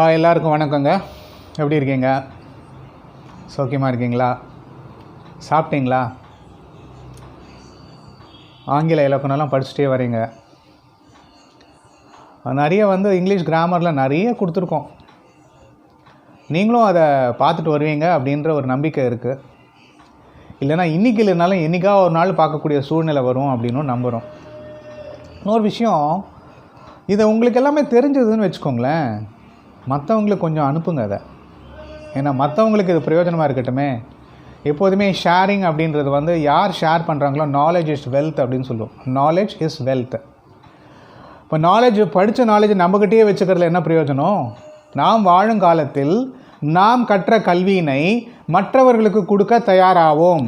எல்லாருக்கும் வணக்கங்க. எப்படி இருக்கீங்க? சௌக்கியமாக இருக்கீங்களா? சாப்பிட்டீங்களா? ஆங்கில இலக்கணம்லாம் படிச்சுட்டே வரீங்க. நிறைய இங்கிலீஷ் கிராமரில் நிறைய கொடுத்துருக்கோம். நீங்களும் அதை பார்த்துட்டு வருவீங்க அப்படின்ற ஒரு நம்பிக்கை இருக்குது. இல்லைனா இன்றைக்கி இல்லைனாலும் என்றைக்கா ஒரு நாள் பார்க்கக்கூடிய சூழ்நிலை வரும் அப்படின்னு நம்புகிறோம். இன்னொரு விஷயம், இதை உங்களுக்கு எல்லாமே தெரிஞ்சதுன்னு வச்சுக்கோங்களேன், மற்றவங்களுக்கு கொஞ்சம் அனுப்புங்க அதை. ஏன்னா மற்றவங்களுக்கு இது பிரயோஜனமாக இருக்கட்டுமே. எப்போதுமே ஷேரிங் அப்படின்றது யார் ஷேர் பண்ணுறாங்களோ நாலேஜ் இஸ் வெல்த் அப்படின்னு சொல்லுவோம். Knowledge is wealth. இப்போ படித்த நாலேஜ் நம்மக்கிட்டே வச்சுக்கிறதுல என்ன பிரயோஜனம்? நாம் வாழும் காலத்தில் நாம் கற்ற கல்வியினை மற்றவர்களுக்கு கொடுக்க தயாராவோம்.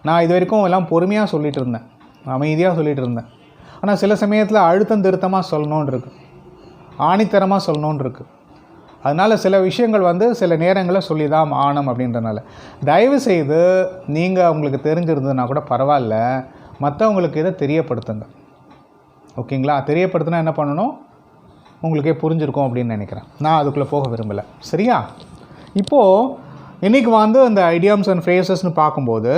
நான் இது வரைக்கும் எல்லாம் பொறுமையாக சொல்லிகிட்டு இருந்தேன், அமைதியாக சொல்லிகிட்டு இருந்தேன். ஆனால் சில சமயத்தில் அழுத்தம் திருத்தமாக சொல்லணுன்னு இருக்குது, ஆணித்தரமாக சொல்லணுன்னு இருக்குது. அதனால் சில விஷயங்கள் சில நேரங்களில் சொல்லி தான் ஆணும் அப்படின்றனால தயவுசெய்து நீங்கள் உங்களுக்கு தெரிஞ்சிருந்ததுன்னா கூட பரவாயில்ல, மற்றவங்களுக்கு இதை தெரியப்படுத்துங்க. ஓகேங்களா? தெரியப்படுத்தினா என்ன பண்ணணும், உங்களுக்கே புரிஞ்சிருக்கும் அப்படின்னு நினைக்கிறேன். நான் அதுக்குள்ளே போக விரும்பலை. சரியா? இப்போது இன்றைக்கி இந்த ஐடியாம்ஸ் அண்ட் ஃப்ரேசஸ்னு பார்க்கும்போது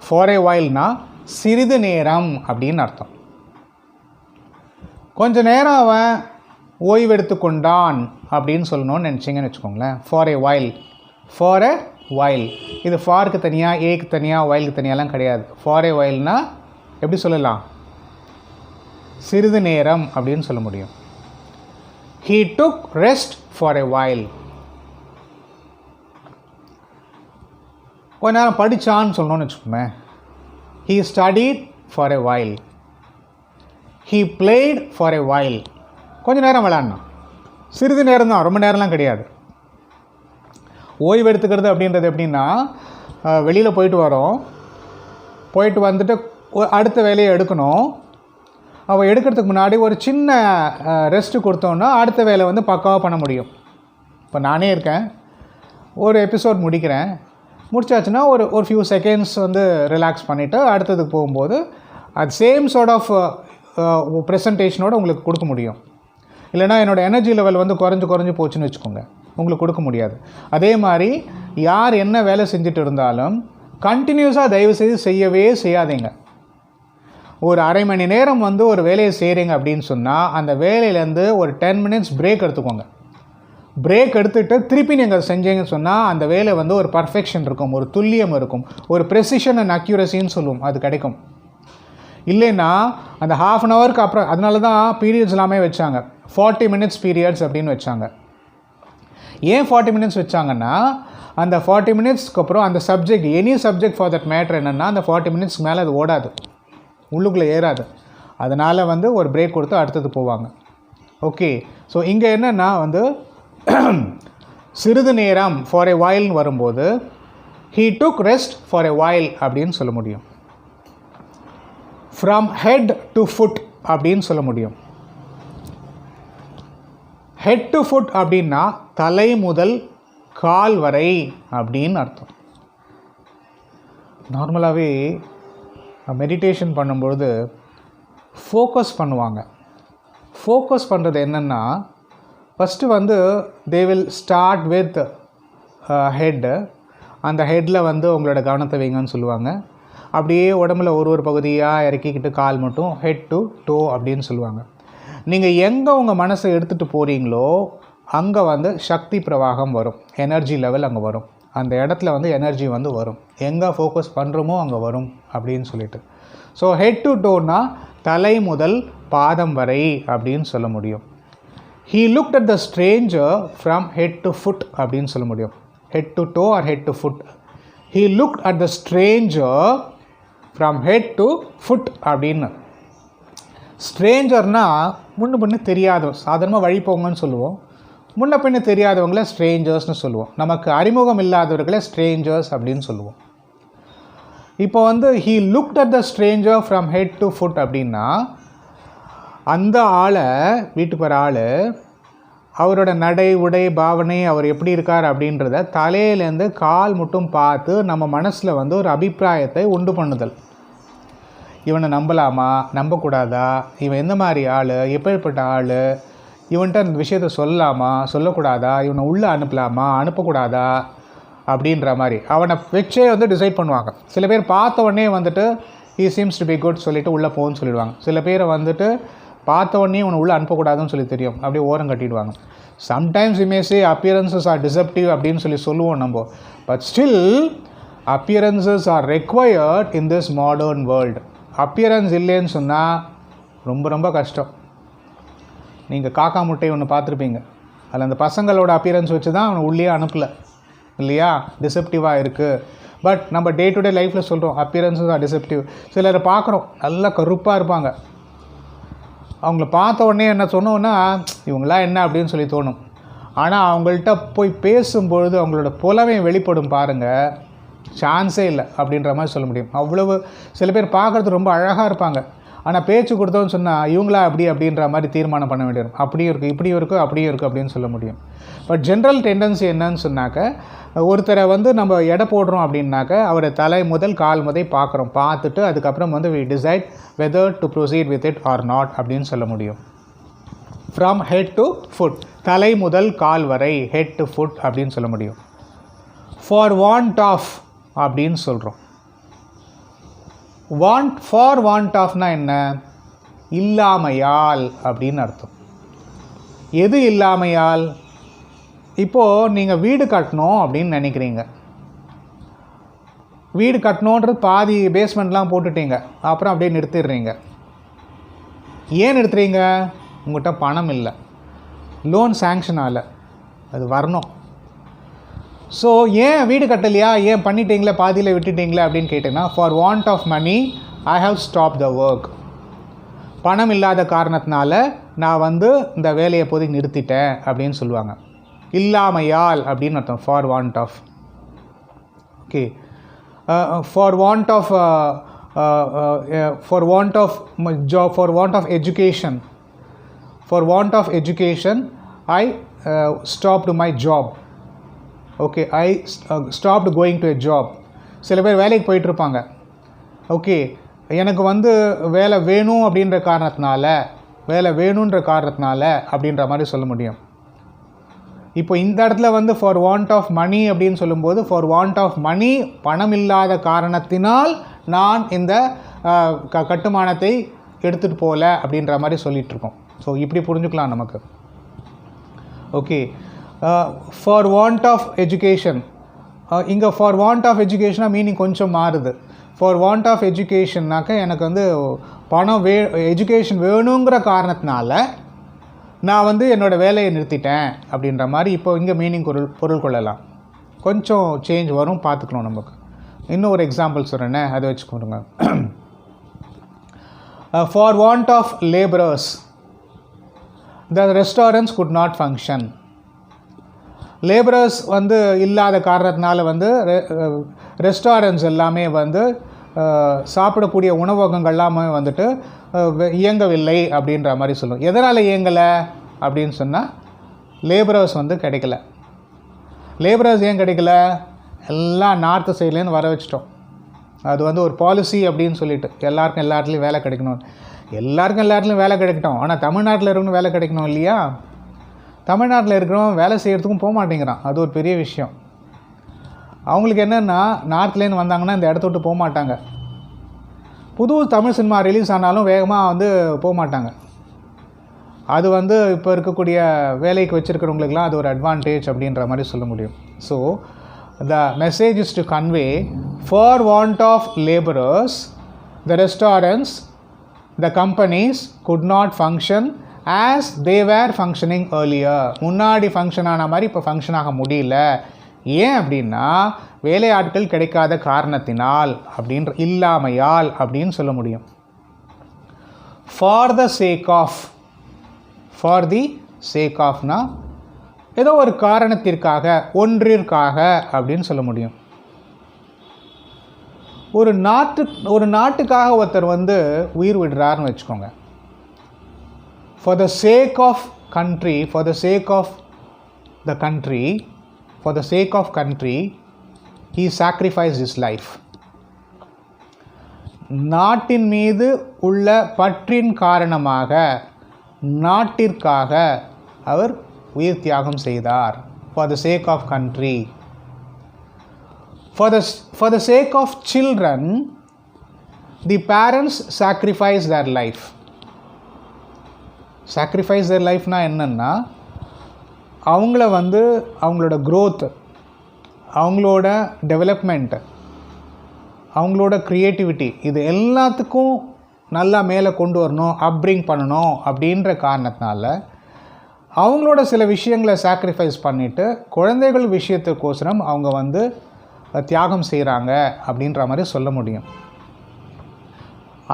ஃபார் எ வைல்னா சிறிது நேரம் அப்படின்னு அர்த்தம். கொஞ்ச நேரம் அவன் ஓய்வெடுத்து கொண்டான் அப்படின்னு சொல்லணும்னு நினச்சிங்கன்னு வச்சுக்கோங்களேன். For a while. இது ஃபாருக்கு தனியாக, ஏக்கு தனியாக, வைலுக்கு தனியாலாம் கிடையாது. ஃபார் எ வைல்னா எப்படி சொல்லலாம்? சிறிது நேரம் அப்படின்னு சொல்ல முடியும். He took rest for a while. கொஞ்ச நேரம் படித்தான்னு சொல்லணும்னு வச்சுக்கோமே. He studied for a while. He played for a while. கொஞ்சம் நேரம் விளையாடணும். சிறிது நேரம் தான், ரொம்ப நேரம்லாம் கிடையாது. ஓய்வு எடுத்துக்கிறது அப்படின்றது எப்படின்னா, வெளியில் போயிட்டு வந்துட்டு அடுத்த வேலையை எடுக்கணும். அவள் எடுக்கிறதுக்கு முன்னாடி ஒரு சின்ன ரெஸ்ட்டு கொடுத்தோன்னா அடுத்த வேலை பக்காவாக பண்ண முடியும். இப்போ நானே இருக்கேன், ஒரு எபிசோட் முடிச்சாச்சுன்னா ஒரு ஃபியூ செகண்ட்ஸ் ரிலாக்ஸ் பண்ணிவிட்டு அடுத்ததுக்கு போகும்போது அது சேம் சார்ட் ஆஃப் ப்ரெசன்டேஷனோடு உங்களுக்கு கொடுக்க முடியும். இல்லைனா என்னோடய எனர்ஜி லெவல் குறைஞ்சி போச்சுன்னு வச்சுக்கோங்க, உங்களுக்கு கொடுக்க முடியாது. அதே மாதிரி யார் என்ன வேலை செஞ்சுட்டு இருந்தாலும் கண்டினியூஸாக தயவுசெய்து செய்யவே செய்யாதீங்க. ஒரு அரை மணி நேரம் ஒரு வேலையை செய்கிறீங்க அப்படின்னு சொன்னால் அந்த வேலையிலேருந்து ஒரு 10 minutes பிரேக் எடுத்துக்கோங்க. பிரேக் எடுத்துகிட்டு திருப்பி நீங்கள் செஞ்சீங்கன்னு சொன்னால் அந்த வேலை ஒரு பர்ஃபெக்ஷன் இருக்கும், ஒரு துல்லியம் இருக்கும், ஒரு ப்ரெசிஷன் அண்ட் அக்யூரசின்னு சொல்லுவோம், அது கிடைக்கும். இல்லைன்னா அந்த ½ an hourக்கு அப்புறம், அதனால தான் பீரியட்ஸ் எல்லாமே வச்சாங்க, 40 minutes பீரியட்ஸ் அப்படின்னு வச்சாங்க. ஏன் 40 minutes வச்சாங்கன்னா, அந்த 40 minutesக்கு அப்புறம் அந்த subject, any subject for that matter என்னென்னா அந்த 40 minutes மேலே அது ஓடாது, உள்ளுக்குள்ளே ஏறாது. அதனால் ஒரு பிரேக் கொடுத்து அடுத்தது போவாங்க. ஓகே, ஸோ இங்கே என்னென்னா சிறிது நேரம் ஃபார் எ வைல்னு வரும்போது he took rest for a while அப்படின்னு சொல்ல முடியும். from head to foot அப்படின்னு சொல்ல முடியும். head to foot அப்படின்னா தலை முதல் கால் வரை அப்படின்னு அர்த்தம். நார்மலாகவே மெடிடேஷன் பண்ணும்பொழுது ஃபோக்கஸ் பண்ணுவாங்க. ஃபோக்கஸ் பண்ணுறது என்னென்னா, first they will start with head. அந்த ஹெட்டில் உங்களோட கவனத்தை வைங்கன்னு சொல்லுவாங்க. அப்படியே உடம்புல ஒரு பகுதியாக இறக்கிக்கிட்டு கால் மட்டும் ஹெட் டு டோ அப்படின்னு சொல்லுவாங்க. நீங்கள் எங்கே உங்கள் மனசை எடுத்துகிட்டு போகிறீங்களோ அங்கே சக்தி பிரவாகம் வரும், எனர்ஜி லெவல் அங்கே வரும். அந்த இடத்துல எனர்ஜி வரும். எங்கே ஃபோக்கஸ் பண்ணுறோமோ அங்கே வரும் அப்படின்னு சொல்லிட்டு. ஸோ ஹெட் டு டோனா தலை முதல் பாதம் வரை அப்படின்னு சொல்ல முடியும். He looked at the stranger from head to foot அப்படின்னு சொல்ல முடியும். head to toe or head to foot. He looked at the stranger from head to foot அப்படின்னு. ஸ்ட்ரேஞ்சர்னா முன்ன தெரியாதவங்க, சாதாரணமாக வழி போங்கன்னு சொல்லுவோம். முன்ன பின்ன தெரியாதவங்கள ஸ்ட்ரேஞ்சர்ஸ்னு சொல்லுவோம். நமக்கு அறிமுகம் இல்லாதவர்களை ஸ்ட்ரேஞ்சர்ஸ் அப்படின்னு சொல்லுவோம். இப்போ he looked at the stranger from head to foot அப்படின்னா, அந்த ஆளை, வீட்டுக்கு வர ஆள், அவரோட நடை உடை பாவனை, அவர் எப்படி இருக்கார் அப்படின்றத தலையிலேருந்து கால் மட்டும் பார்த்து நம்ம மனசில் ஒரு அபிப்பிராயத்தை உண்டு பண்ணுதல். இவனை நம்பலாமா நம்பக்கூடாதா, இவன் எந்த மாதிரி ஆள், எப்பேற்பட்ட ஆள், இவன்கிட்ட அந்த விஷயத்த சொல்லலாமா சொல்லக்கூடாதா, இவனை உள்ளே அனுப்பலாமா அனுப்பக்கூடாதா அப்படின்ற மாதிரி அவனை வச்சே வந்து டிசைட் பண்ணுவாங்க. சில பேர் பார்த்த உடனே வந்துட்டு he seems to be good சொல்லிவிட்டு உள்ளே போகுன்னு சொல்லிடுவாங்க. சில பேரை வந்துட்டு பார்த்த உடனே இவனை உள்ளே அனுப்பக்கூடாதுன்னு சொல்லி தெரியும், அப்படியே ஓரம் கட்டிடுவாங்க. Sometimes May say appearances are deceptive அப்படின்னு சொல்லுவோம் நம்ம. But still appearances are required in this modern world. appearance இல்லைன்னு சொன்னால் ரொம்ப ரொம்ப கஷ்டம். நீங்கள் காக்கா முட்டை ஒன்று பார்த்துருப்பீங்க, அதில் அந்த பசங்களோட அப்பியரன்ஸ் வச்சு தான் அவனை உள்ளே அனுப்பலை இல்லையா, டிசெப்டிவாக இருக்குது. பட் நம்ம டே டு டே லைஃப்பில் சொல்கிறோம் அப்பியரன்ஸஸ் ஆர் டிசெப்டிவ். சிலரை பார்க்குறோம் நல்லா கருப்பாக இருப்பாங்க, அவங்கள பார்த்த உடனே என்ன சொன்னோன்னா இவங்களாம் என்ன அப்படின்னு சொல்லி தோணும். ஆனால் அவங்கள்ட்ட போய் பேசும்பொழுது அவங்களோட புலமை வெளிப்படும் பாருங்கள், சான்ஸே இல்லை அப்படின்ற மாதிரி சொல்ல முடியும். அவ்வளவு சில பேர் பார்க்குறது ரொம்ப அழகாக இருப்பாங்க, ஆனால் பேச்சு கொடுத்தோன்னு சொன்னால் இவங்களா அப்படின்ற மாதிரி தீர்மானம் பண்ண வேண்டியிருக்கும். அப்படியும் இருக்குது இப்படியும் இருக்குது அப்படியும் இருக்குது அப்படின்னு சொல்ல முடியும். பட் ஜென்ரல் டெண்டன்சி என்னன்னு சொன்னாக்க, ஒருத்தரை வந்து நம்ம எடை போடுறோம் அப்படின்னாக்க அவரை தலை முதல் கால் முதல் பார்க்குறோம், பார்த்துட்டு அதுக்கப்புறம் வந்து we decide whether to proceed with it or not அப்படின்னு சொல்ல முடியும். from head to foot, தலை முதல் கால் வரை head to foot அப்படின்னு சொல்ல முடியும். for want of அப்படின்னு சொல்கிறோம். for want ofனா என்ன, இல்லாமையால் அப்படின்னு அர்த்தம். எது இல்லாமையால், இப்போது நீங்கள் வீடு கட்டணும் அப்படின்னு நினைக்கிறீங்க, வீடு கட்டணுன்றது பாதி பேஸ்மெண்ட்லாம் போட்டுட்டீங்க, அப்புறம் அப்படியே நிறுத்திடுறீங்க. ஏன் நிறுத்துறீங்க, உங்கள்கிட்ட பணம் இல்லை, லோன் சேங்ஷன் ஆகலை, அது வரணும். ஸோ ஏன் வீடு கட்டலையா, ஏன் பண்ணிட்டீங்களே பாதியில் விட்டுட்டீங்களே அப்படின்னு கேட்டிங்கன்னா, for want of money I have stop the work. பணம் இல்லாத காரணத்தினால நான் வந்து இந்த வேலையை போய் நிறுத்திட்டேன் அப்படின்னு சொல்லுவாங்க. இல்லாமையால் அப்படின்னு அர்த்தம் for want of. Okay, for want of for want of job, for want of education, for want of education I stopped my job. Okay, I stopped going to a job. சில பேர் வேலைக்கு போயிட்டுருப்பாங்க, ஓகே எனக்கு வந்து வேலை வேணும் அப்படின்ற காரணத்தினால, வேலை வேணுன்ற காரணத்தினால அப்படின்ற மாதிரி சொல்ல முடியும். இப்போ இந்த இடத்துல வந்து ஃபார் வாண்ட் ஆஃப் மணி அப்படின்னு சொல்லும்போது, ஃபார் வாண்ட் ஆஃப் மணி பணம் இல்லாத காரணத்தினால் நான் இந்த கட்டுமானத்தை எடுத்துகிட்டு போகல அப்படின்ற மாதிரி சொல்லிகிட்ருக்கோம். ஸோ இப்படி புரிஞ்சுக்கலாம் நமக்கு. Okay, for want of education, இங்கே ஃபார் வாண்ட் ஆஃப் எஜுகேஷனாக மீனிங் கொஞ்சம் மாறுது. ஃபார் வாண்ட் ஆஃப் எஜுகேஷன்னாக்க எனக்கு வந்து பணம் எஜுகேஷன் வேணுங்கிற காரணத்தினால நான் வந்து என்னோடய வேலையை நிறுத்திட்டேன் அப்படின்ற மாதிரி இப்போ இங்கே மீனிங் பொருள் கொள்ளலாம். கொஞ்சம் சேஞ்ச் வரும், பார்த்துக்கணும் நமக்கு. இன்னும் ஒரு எக்ஸாம்பிள் சொல்கிறேன்னே, அதை வச்சுக்கோங்க. For want of labourers the restaurants could not function. Labourers வந்து இல்லாத காரணத்தினால வந்து ரெஸ்டாரண்ட்ஸ் எல்லாமே வந்து சாப்பிடக்கூடிய உணவகங்கள்லாமே வந்துட்டு இயங்கவில்லை அப்படின்ற மாதிரி சொல்லுவோம். எதனால் இயங்கலை அப்படின்னு சொன்னால், லேபரர்ஸ் வந்து கிடைக்கல. லேபரர்ஸ் ஏன் கிடைக்கல, எல்லாம் நார்த்து சைட்லேருந்து வர வச்சிட்டோம். அது வந்து ஒரு பாலிசி அப்படின்னு சொல்லிட்டு எல்லாருக்கும் எல்லா இடத்துலையும் வேலை கிடைக்கணும், எல்லாருக்கும் எல்லா இடத்துலையும் வேலை கிடைக்கட்டும். ஆனால் தமிழ்நாட்டில் இருக்கணும் வேலை கிடைக்கணும் இல்லையா. தமிழ்நாட்டில் இருக்கிறவங்க வேலை செய்கிறதுக்கும் போக மாட்டேங்கிறான், அது ஒரு பெரிய விஷயம். அவங்களுக்கு என்னென்னா, நார்த்லேருந்து வந்தாங்கன்னா இந்த இடத்த விட்டு போக மாட்டாங்க. புது தமிழ் சினிமா ரிலீஸ் ஆனாலும் வேகமாக வந்து போக மாட்டாங்க. அது வந்து இப்போ இருக்கக்கூடிய வேலைக்கு வச்சுருக்கிறவங்களுக்குலாம் அது ஒரு அட்வான்டேஜ் அப்படின்ற மாதிரி சொல்ல முடியும். So the message is to convey, for want of labourers the restaurants the companies could not function as they were functioning earlier. முன்னாடி ஃபங்க்ஷன் ஆன மாதிரி இப்போ ஃபங்க்ஷன் ஆக முடியல. ஏன் அப்படின்னா, வேலையாட்கள் கிடைக்காத காரணத்தினால் அப்படின்ற, இல்லாமையால் அப்படின்னு சொல்ல முடியும். For the sake of, for the sake ஆஃப்னா ஏதோ ஒரு காரணத்திற்காக, ஒன்றிற்காக அப்படின்னு சொல்ல முடியும். ஒரு நாட்டுக்காக ஒருத்தர் வந்து உயிர் விடுறாருன்னு வச்சுக்கோங்க. For the sake of country, for the sake of the country, for the sake of country, he sacrificed his life. நாட்டின் மீது உள்ள பற்றின் காரணமாக நாட்டிற்காக அவர் உயிர் தியாகம் செய்தார். For the sake of country. For the sake of children, the parents sacrifice their life. Sacrifice their lifeனா என்னன்னா, அவங்கள அவங்களோட growth, அவங்களோட டெவலப்மெண்ட், அவங்களோட க்ரியேட்டிவிட்டி, இது எல்லாத்துக்கும் நல்லா மேலே கொண்டு வரணும், அப்ரிங் பண்ணணும் அப்படின்ற காரணத்தினால அவங்களோட சில விஷயங்களை சாக்ரிஃபைஸ் பண்ணிவிட்டு குழந்தைகள் விஷயத்துக்கோசரம் அவங்க தியாகம் செய்கிறாங்க அப்படின்ற மாதிரி சொல்ல முடியும்.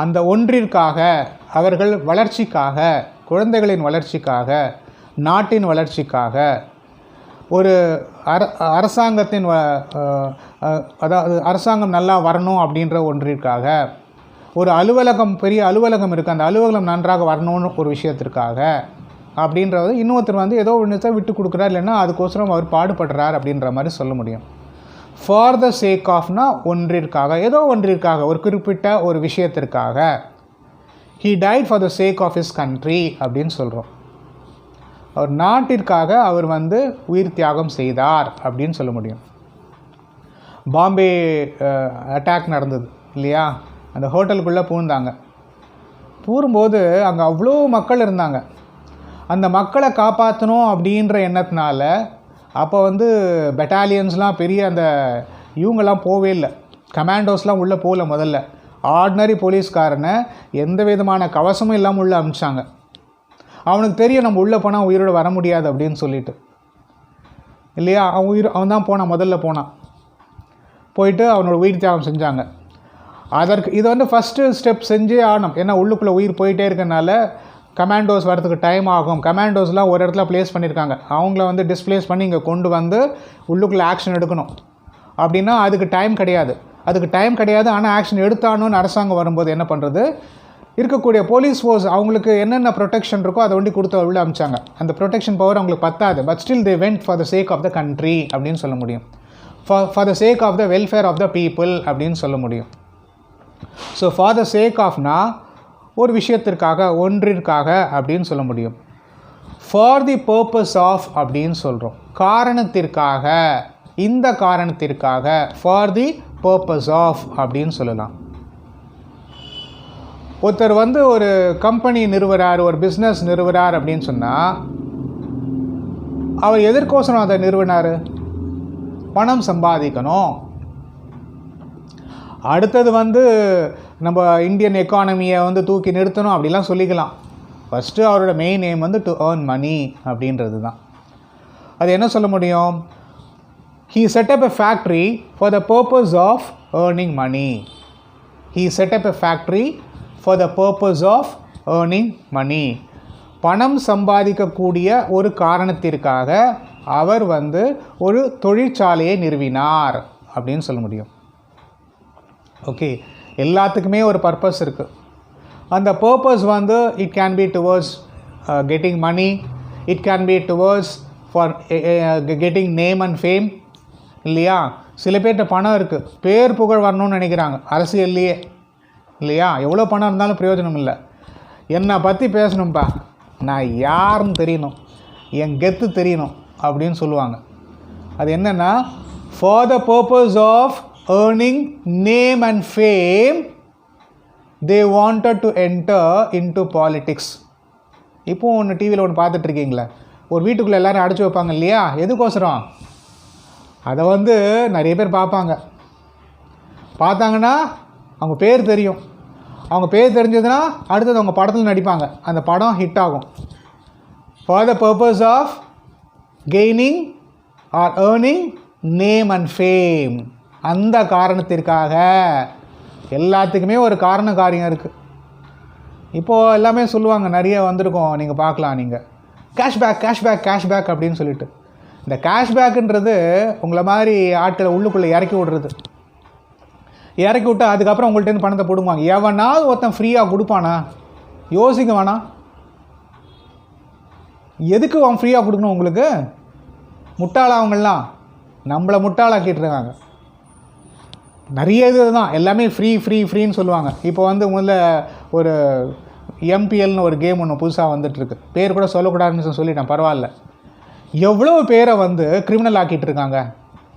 அந்த ஒன்றிற்காக, அவர்கள் வளர்ச்சிக்காக, குழந்தைகளின் வளர்ச்சிக்காக, நாட்டின் வளர்ச்சிக்காக, ஒரு அரசாங்கத்தின் அதாவது அரசாங்கம் நல்லா வரணும் அப்படின்ற ஒன்றிற்காக, ஒரு அலுவலகம், பெரிய அலுவலகம் இருக்குது, அந்த அலுவலகம் நன்றாக வரணும்னு ஒரு விஷயத்திற்காக அப்படின்றது இன்னொருத்தர் ஏதோ ஒன்று விட்டு கொடுக்குறார், இல்லைன்னா அதுக்கோசரம் அவர் பாடுபடுறார் அப்படின்ற மாதிரி சொல்ல முடியும். ஃபார் த சேக் ஆஃப்னா ஒன்றிற்காக, ஏதோ ஒன்றிற்காக, ஒரு குறிப்பிட்ட ஒரு விஷயத்திற்காக. He died for the sake of his country அப்படின்னு சொல்கிறோம். அவர் நாட்டிற்காக அவர் உயிர் தியாகம் செய்தார் அப்படின்னு சொல்ல முடியும். பாம்பே அட்டாக் நடந்தது இல்லையா, அந்த ஹோட்டலுக்குள்ளே பூந்தாங்க. பூரும்போது அங்கே அவ்வளோ மக்கள் இருந்தாங்க. அந்த மக்களை காப்பாற்றணும் அப்படின்ற எண்ணத்தினால அப்போ பெட்டாலியன்ஸ்லாம் பெரிய அந்த இவங்கெல்லாம் போவே இல்லை, கமாண்டோஸ்லாம் உள்ளே போகல. முதல்ல ஆர்டினரி போலீஸ்காரனை எந்த விதமான கவசமும் இல்லாமல் உள்ளே அனுப்பிச்சாங்க. அவனுக்கு தெரியும் நம்ம உள்ளே போனால் உயிரோடு வர முடியாது அப்படின்னு சொல்லிட்டு இல்லையா. அவன் தான் போனான், முதல்ல போனான். போயிட்டு அவனோட உயிர் தியாகம் செஞ்சாங்க. அதற்கு இது ஃபஸ்ட்டு ஸ்டெப் செஞ்சே ஆகணும். ஏன்னா உள்ளுக்குள்ளே உயிர் போயிட்டே இருக்கனால கமாண்டோஸ் வரதுக்கு டைம் ஆகும். கமாண்டோஸ்லாம் ஒரு இடத்துல ப்ளேஸ் பண்ணியிருக்காங்க, அவங்கள டிஸ்ப்ளேஸ் பண்ணி இங்கே கொண்டு உள்ளுக்குள்ளே ஆக்ஷன் எடுக்கணும். அப்படின்னா அதுக்கு டைம் கிடையாது. ஆனால் ஆக்ஷன் எடுத்தானுன்னு அரசாங்கம் வரும்போது என்ன பண்ணுறது, இருக்கக்கூடிய போலீஸ் ஃபோர்ஸ் அவங்களுக்கு என்னென்ன ப்ரொடெக்ஷன் இருக்கோ அதை கொடுத்து உள்ள அமிச்சாங்க. அந்த ப்ரொடெக்ஷன் பவர் அவங்களுக்கு பத்தாது. But still they went for the sake of the country அப்படின்னு சொல்ல முடியும். For the sake of the welfare of the people அப்படின்னு சொல்ல முடியும். ஸோ ஃபார் த சேக் ஆஃப்னா ஒரு விஷயத்திற்காக, ஒன்றிற்காக அப்படின்னு சொல்ல முடியும். ஃபார் தி பர்பஸ் ஆஃப் அப்படின்னு சொல்கிறோம், காரணத்திற்காக, இந்த காரணத்திற்காக, ஃபார் தி பர்பஸ் ஆஃப் அப்படின்னு சொல்லலாம். ஒருத்தர் ஒரு கம்பெனி நிறுவுறார், ஒரு பிஸ்னஸ் நிறுவுறார் அப்படின்னு சொன்னால் அவர் எதற்கோசரம் அதை நிறுவினார்? பணம் சம்பாதிக்கணும். அடுத்தது நம்ம இந்தியன் எக்கானமியை தூக்கி நிறுத்தணும் அப்படிலாம் சொல்லிக்கலாம். ஃபஸ்ட்டு அவரோட main aim to earn money அப்படின்றது தான். அது என்ன சொல்ல முடியும்? He set up a factory for the purpose of earning money. He set up a factory for the purpose of earning money. பணம் சம்பாதிக்கக்கூடிய ஒரு காரணத்திற்காக அவர் ஒரு தொழிற்சாலையை நிறுவினார் அப்படின்னு சொல்ல முடியும். ஓகே, எல்லாத்துக்குமே ஒரு பர்பஸ் இருக்குது. அந்த purpose it can be towards getting money, it can be towards for getting name and fame இல்லையா. சில பேர்கிட்ட பணம் இருக்குது, பேர் புகழ் வரணும்னு நினைக்கிறாங்க அரசியல்லையே இல்லையா. எவ்வளோ பணம் இருந்தாலும் பிரயோஜனம் இல்லை. என்னை பற்றி பேசணும்ப்பா, நான் யாருன்னு தெரியணும், என் கெத்து தெரியணும் அப்படின்னு சொல்லுவாங்க. அது என்னென்னா, for the purpose of earning name and fame, they wanted to enter into politics. இப்போ ஒன்று டிவியில் ஒன்று பார்த்துட்ருக்கீங்களே, ஒரு வீட்டுக்குள்ளே எல்லோரும் அடைச்சி வைப்பாங்க இல்லையா, எதுக்கோசரம்? அதை நிறைய பேர் பார்த்தாங்கன்னா அவங்க பேர் தெரியும். அவங்க பேர் தெரிஞ்சதுன்னா அடுத்தது அவங்க படத்தில் நடிப்பாங்க, அந்த படம் ஹிட் ஆகும். For the purpose of gaining or earning name and fame, அந்த காரணத்திற்காக. எல்லாத்துக்குமே ஒரு காரண காரியம் இருக்குது. இப்போது எல்லாமே சொல்லுவாங்க, நிறைய வந்திருக்கோம், நீங்கள் பார்க்கலாம். நீங்கள் கேஷ்பேக் அப்படின்னு சொல்லிட்டு, இந்த கேஷ்பேக்குன்றது உங்களை மாதிரி ஆட்களை உள்ளுக்குள்ளே இறக்கி விட்டால் அதுக்கப்புறம் உங்கள்கிட்ட பணத்தை போடுவாங்க. எவனாவது ஒருத்தன் ஃப்ரீயாக கொடுப்பானா? யோசிக்க வேணாம். எதுக்கு அவன் ஃப்ரீயாக கொடுக்கணும் உங்களுக்கு? முட்டாளா அவங்களாம் நம்மளை முட்டாளாக்கிட்டு இருக்காங்க. நிறைய இது தான், எல்லாமே ஃப்ரீன்னு சொல்லுவாங்க. இப்போ வந்து முதல்ல ஒரு எம்பிஎல்னு ஒரு கேம் ஒன்று புதுசாக வந்துட்டுருக்கு, பேர் கூட சொல்லக்கூடாதுன்னு சொல்லிட்டேன், பரவாயில்ல. எவ்வளோ பேரை வந்து கிரிமினல் ஆக்கிட்டு இருக்காங்க,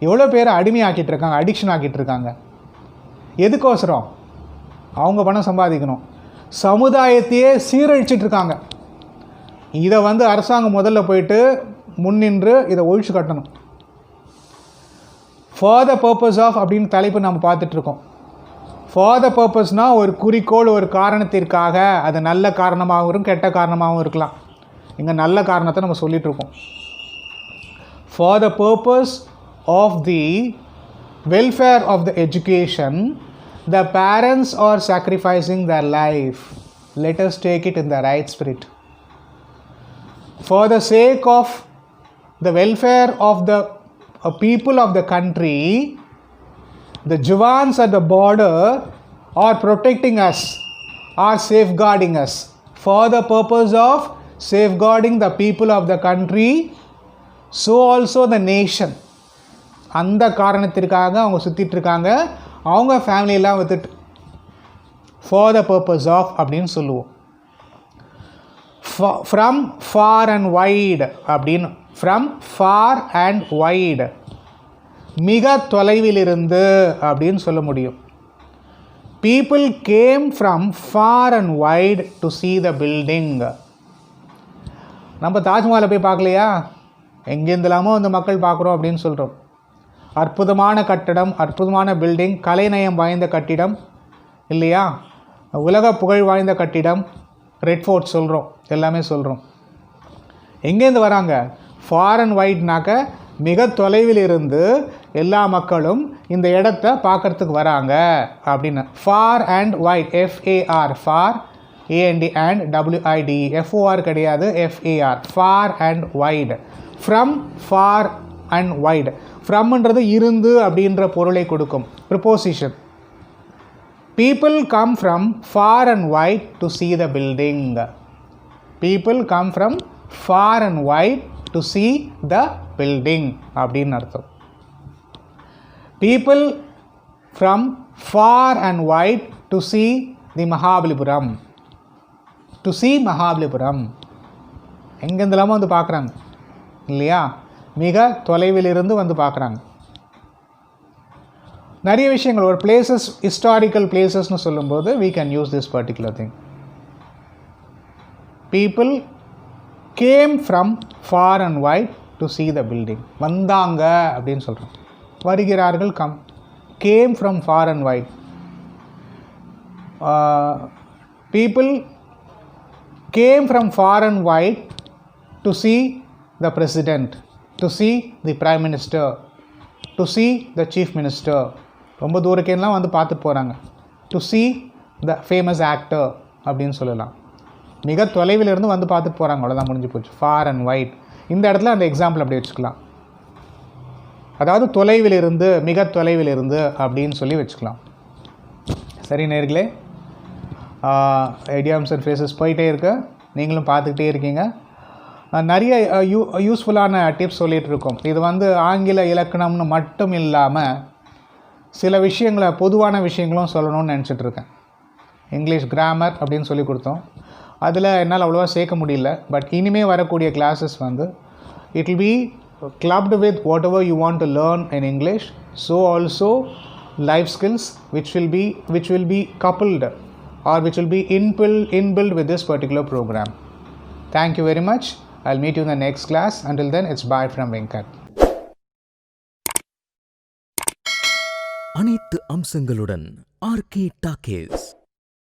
எவ்வளோ பேரை அடிமை ஆக்கிட்டு இருக்காங்க, அடிக்ஷன் ஆக்கிட்டு இருக்காங்க. எதுக்கோசரம்? அவங்க பணம் சம்பாதிக்கணும். சமுதாயத்தையே சீரழிச்சிட்டு இருக்காங்க. இதை வந்து அரசாங்கம் முதல்ல போயிட்டு முன்னின்று இதை ஒழிச்சு கட்டணும். ஃபார் த பர்பஸ் ஆஃப் அப்படின்னு தலைப்பு நம்ம பார்த்துட்ருக்கோம். ஃபார் த பர்பஸ்னால் ஒரு குறிக்கோள், ஒரு காரணத்திற்காக. அது நல்ல காரணமாகவும் இருக்கும், கெட்ட காரணமாகவும் இருக்கலாம். இங்கே நல்ல காரணத்தை நம்ம சொல்லிகிட்ருக்கோம். For the purpose of the welfare of the education, the parents are sacrificing their life. Let us take it in the right spirit. For the sake of the welfare of the people of the country, the Jawans at the border are protecting us, are safeguarding us. For the purpose of safeguarding the people of the country, so also the nation. அந்த காரணத்திற்காக அவங்க சுற்றிட்டு இருக்காங்க, அவங்க ஃபேமிலியெல்லாம் வித்துட்டு. For the purpose of அப்படின்னு சொல்லுவோம். From far and wide அப்படின்னு, ஃப்ரம் ஃபார் அண்ட் வைடு, மிக தொலைவிலிருந்து அப்படின்னு சொல்ல முடியும். People came from far and wide to see the building. நம்ம தாஜ்மஹாலை போய் பார்க்கலையா? எங்கேருந்துலாமோ அந்த மக்கள் பார்க்குறோம் அப்படின்னு சொல்கிறோம். அற்புதமான கட்டடம், அற்புதமான பில்டிங், கலைநயம் வாய்ந்த கட்டிடம் இல்லையா? உலக புகழ் வாய்ந்த கட்டிடம், ரெட் ஃபோர்ட் சொல்கிறோம், எல்லாமே சொல்கிறோம். எங்கேருந்து வராங்க? ஃபார் அண்ட் வைட்னாக்க மிக தொலைவில் இருந்து எல்லா மக்களும் இந்த இடத்த பார்க்குறதுக்கு வராங்க அப்படின்னு. Far and wide, FAR, far AND and WIDE, FOR கிடையாது, FAR, far and wide. From far and wide, ஃப்ரம்ன்றது இருந்து அப்படின்ற பொருளை கொடுக்கும், preposition. People come from far and wide to see the building. People come from far and wide to see the building அப்படின்னு அர்த்தம். People from far and wide to see the Mahabalipuram. To see Mahabalipuram. எங்கேருந்துலாமோ வந்து பார்க்குறாங்க இல்லையா? மிக தொலைவிலிருந்து வந்து பார்க்குறாங்க. நிறைய விஷயங்கள், ஒரு பிளேசஸ், ஹிஸ்டாரிக்கல் பிளேசஸ்னு சொல்லும்போது we can use this particular thing. People came from far and wide to see the building. வந்தாங்க அப்படின்னு சொல்கிறோம். வருகிறார்கள், come. Came from far and wide. People came from far and wide to see the president, to see the prime minister, to see the chief minister. ரொம்ப தூரக்கெல்லாம் வந்து பார்த்துட்டு போகிறாங்க. to see the famous actor அப்படின்னு சொல்லலாம். மிக தொலைவில் இருந்து வந்து பார்த்துட்டு போகிறாங்க, அவ்வளோதான், முடிஞ்சு போச்சு. ஃபார் அண்ட் வைட், இந்த இடத்துல அந்த எக்ஸாம்பிள் அப்படி வச்சுக்கலாம். அதாவது தொலைவில் இருந்து, மிக தொலைவில் இருந்து அப்படின்னு சொல்லி வச்சுக்கலாம். சரி நேர்களே, ஐடியாம்ஸ் அண்ட் ஃப்ரேசஸ் போயிட்டே இருக்கு, நீங்களும் பார்த்துக்கிட்டே இருக்கீங்க. நிறைய யூஸ்ஃபுல்லான டிப்ஸ் சொல்லிகிட்டு இருக்கோம். இது வந்து ஆங்கில இலக்கணம்னு மட்டும் இல்லாமல் சில விஷயங்களை, பொதுவான விஷயங்களும் சொல்லணும்னு நினச்சிட்ருக்கேன். இங்கிலீஷ் கிராமர் அப்படின்னு சொல்லி கொடுத்தோம், அதில் என்னால் அவ்வளோவா சேர்க்க முடியல. பட் இனிமேல் வரக்கூடிய கிளாஸஸ் வந்து it will be clubbed with whatever you want to learn in English. So also life skills which will be coupled or which will be inbuilt with this particular program. Thank you very much. I'll meet you in the next class. Until then, it's bye from Venkat. அனைத்து அம்சங்களுடன் RK Talkies.